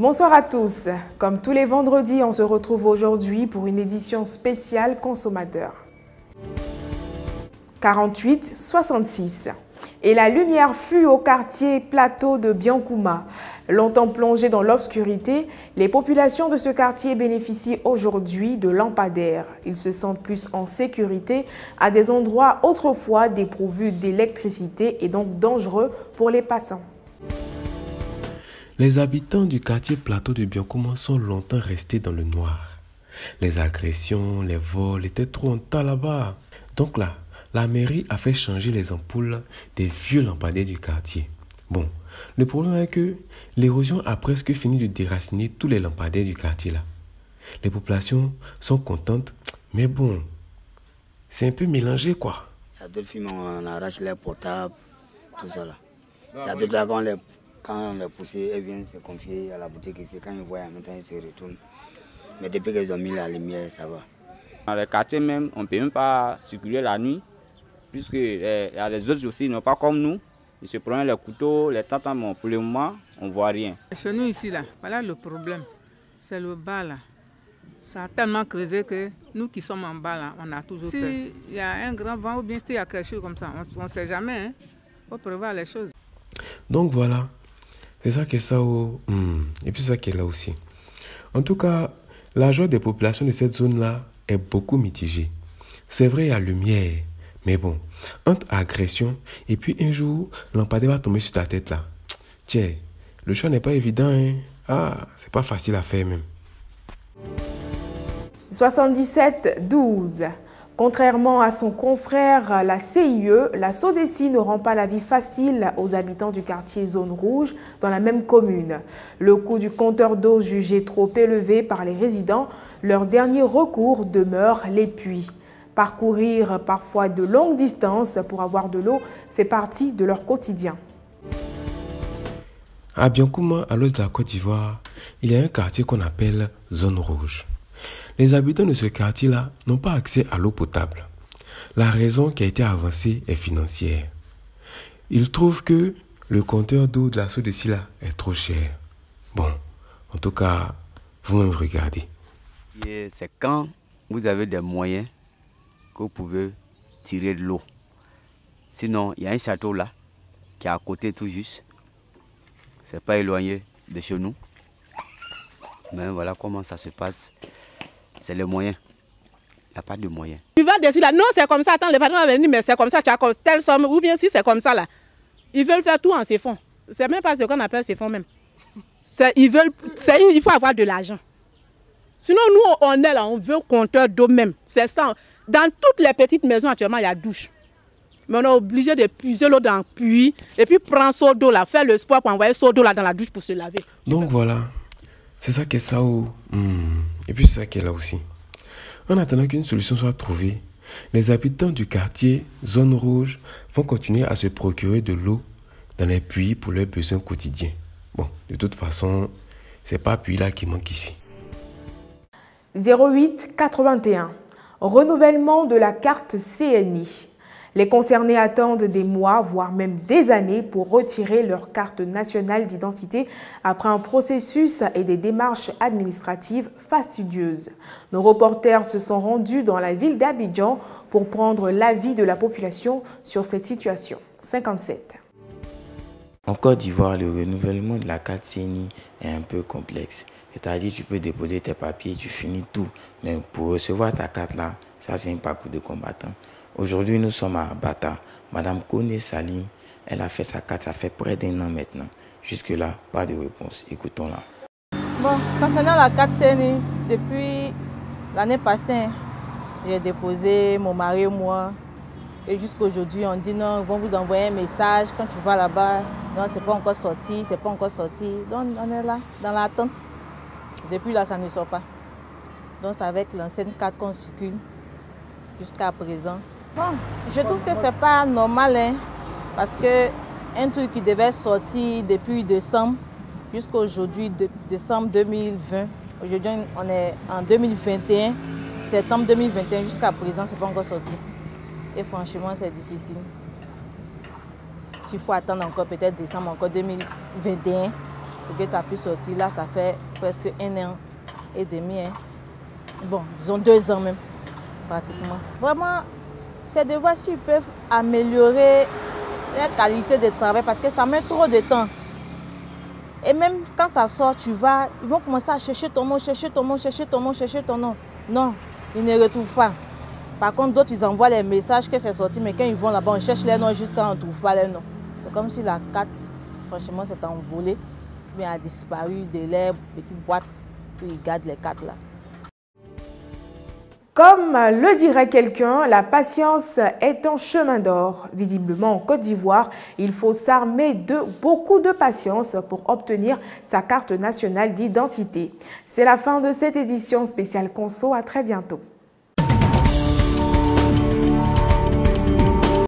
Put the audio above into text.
Bonsoir à tous. Comme tous les vendredis, on se retrouve aujourd'hui pour une édition spéciale consommateur. 48-66. Et la lumière fut au quartier plateau de Biancouma. Longtemps plongé dans l'obscurité, les populations de ce quartier bénéficient aujourd'hui de lampadaires. Ils se sentent plus en sécurité à des endroits autrefois dépourvus d'électricité et donc dangereux pour les passants. Les habitants du quartier plateau de Biancouma sont longtemps restés dans le noir. Les agressions, les vols étaient trop en tas là-bas. Donc là, la mairie a fait changer les ampoules des vieux lampadaires du quartier. Bon, le problème est que l'érosion a presque fini de déraciner tous les lampadaires du quartier là. Les populations sont contentes, mais bon, c'est un peu mélangé quoi. Il y a d'autres films, on arrache les portables, tout ça là. Il y a d'autres là, quand on les pousse, elles viennent se confier à la boutique ici. Quand ils voient en même temps, ils se retournent. Mais depuis qu'ils ont mis la lumière, ça va. Dans le quartier même, on ne peut même pas circuler la nuit, puisque les autres aussi n'ont pas comme nous. Ils se prennent les couteaux, les tantaments. Pour le moment, on ne voit rien. Chez nous ici, là, voilà le problème. C'est le bas là. Ça a tellement creusé que nous qui sommes en bas là, on a toujours peur. S'il y a un grand vent ou bien s'il y a quelque chose comme ça, on ne sait jamais. Il faut prévoir les choses. Donc voilà, c'est ça qui est ça. Et puis ça qui est là aussi. En tout cas, la joie des populations de cette zone-là est beaucoup mitigée. C'est vrai, il y a lumière. Mais bon, entre agression et puis un jour, lampadaire va tomber sur ta tête là. Tiens, le choix n'est pas évident, hein. Ah, c'est pas facile à faire même. 77-12. Contrairement à son confrère, la CIE, la SODECI ne rend pas la vie facile aux habitants du quartier Zone Rouge dans la même commune. Le coût du compteur d'eau jugé trop élevé par les résidents, leur dernier recours demeure les puits. Parcourir parfois de longues distances pour avoir de l'eau fait partie de leur quotidien. À Biancouma, à l'ouest de la Côte d'Ivoire, il y a un quartier qu'on appelle Zone Rouge. Les habitants de ce quartier-là n'ont pas accès à l'eau potable. La raison qui a été avancée est financière. Ils trouvent que le compteur d'eau de la SODECI là est trop cher. Bon, en tout cas, vous-même regardez. C'est quand vous avez des moyens que vous pouvez tirer de l'eau. Sinon, il y a un château là, qui est à côté tout juste. C'est pas éloigné de chez nous. Mais voilà comment ça se passe. C'est les moyens. Il n'y a pas de moyens. Tu vas dessus là, non c'est comme ça, attends, le patron va venir, mais c'est comme ça, tu as telle somme, ou bien si c'est comme ça là. Ils veulent faire tout en ces fonds. C'est même pas ce qu'on appelle ces fonds même. Il faut avoir de l'argent. Sinon, nous, on est là, on veut compteur d'eau même. C'est ça. Dans toutes les petites maisons, actuellement, il y a douche. Mais on est obligé de puiser l'eau dans le puits et puis prendre seau d'eau là, faire le sport pour envoyer seau d'eau là dans la douche pour se laver. Donc voilà, c'est ça qui est ça. Et puis c'est ça qui est là aussi. En attendant qu'une solution soit trouvée, les habitants du quartier Zone Rouge vont continuer à se procurer de l'eau dans les puits pour leurs besoins quotidiens. Bon, de toute façon, c'est pas puits là qui manque ici. 08-81. Renouvellement de la carte CNI. Les concernés attendent des mois, voire même des années pour retirer leur carte nationale d'identité après un processus et des démarches administratives fastidieuses. Nos reporters se sont rendus dans la ville d'Abidjan pour prendre l'avis de la population sur cette situation. 57. En Côte d'Ivoire, le renouvellement de la carte CNI est un peu complexe. C'est-à-dire tu peux déposer tes papiers, tu finis tout. Mais pour recevoir ta carte là, ça c'est un parcours de combattant. Aujourd'hui, nous sommes à Bata. Madame Kone Salim, elle a fait sa carte, ça fait près d'1 an maintenant. Jusque-là, pas de réponse. Écoutons-la. Bon, concernant la carte CNI, depuis l'année passée, j'ai déposé mon mari et moi. Et jusqu'à aujourd'hui, on dit non, ils vont vous envoyer un message quand tu vas là-bas. Non, c'est pas encore sorti, c'est pas encore sorti. Donc, on est là, dans l'attente. Depuis là, ça ne sort pas. Donc, c'est avec l'ancienne carte qu'on circule jusqu'à présent. Bon, je trouve que c'est pas normal, hein, parce que un truc qui devait sortir depuis décembre jusqu'à aujourd'hui, décembre 2020. Aujourd'hui, on est en 2021, septembre 2021, jusqu'à présent, c'est pas encore sorti. Et franchement, c'est difficile. S'il faut attendre encore peut-être décembre encore 2021 pour que ça puisse sortir. Là, ça fait presque 1 an et demi. Hein. Bon, disons 2 ans même, pratiquement. Vraiment, ces devoirs-ci peuvent améliorer la qualité de travail parce que ça met trop de temps. Et même quand ça sort, ils vont commencer à chercher ton nom, chercher ton nom, chercher ton nom, chercher ton nom. Non, ils ne retrouvent pas. Par contre, d'autres, ils envoient les messages que c'est sorti, mais quand ils vont là-bas, on cherche les noms jusqu'à on ne trouve pas les noms. C'est comme si la carte, franchement, s'est envolée, mais a disparu de leurs petites boîtes où ils gardent les cartes là. Comme le dirait quelqu'un, la patience est un chemin d'or. Visiblement, en Côte d'Ivoire, il faut s'armer de beaucoup de patience pour obtenir sa carte nationale d'identité. C'est la fin de cette édition spéciale Conso. À très bientôt.